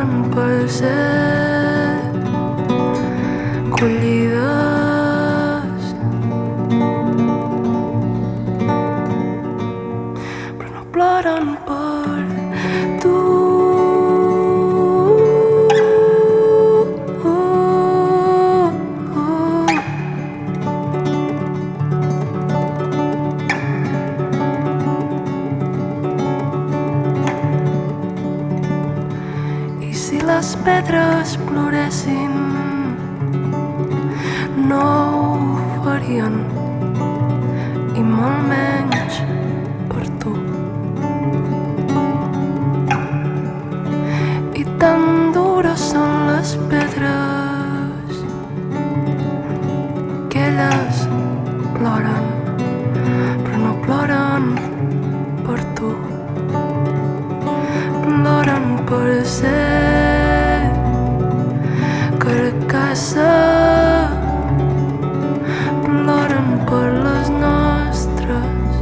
ploren per ser collides, però no ploren per tu. Si les pedres ploressin, no ho farien, i molt menys per tu. I tan dures són les pedres que elles ploren, però no ploren per tu. Ploren per ser carcassa, ploren per les nostres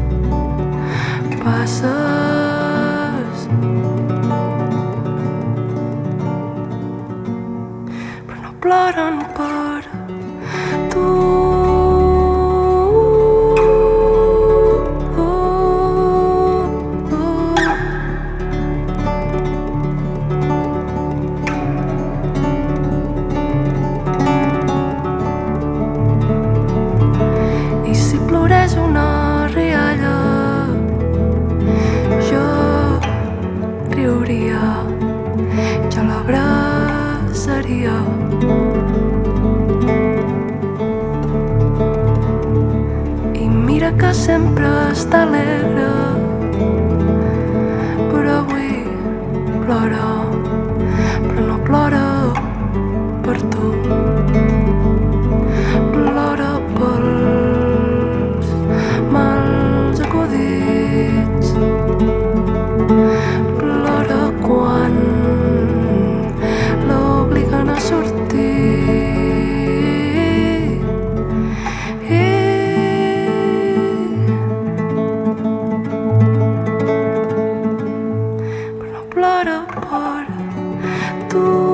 passes, però no ploren per tu. Una rialla, jo riuria, jo l'abraçaria. I mira que sempre està alegre, però avui plora, però no plora per tu. Plora pels mals acudits, plora quan l'obliguen a sortir, però no plora per tu.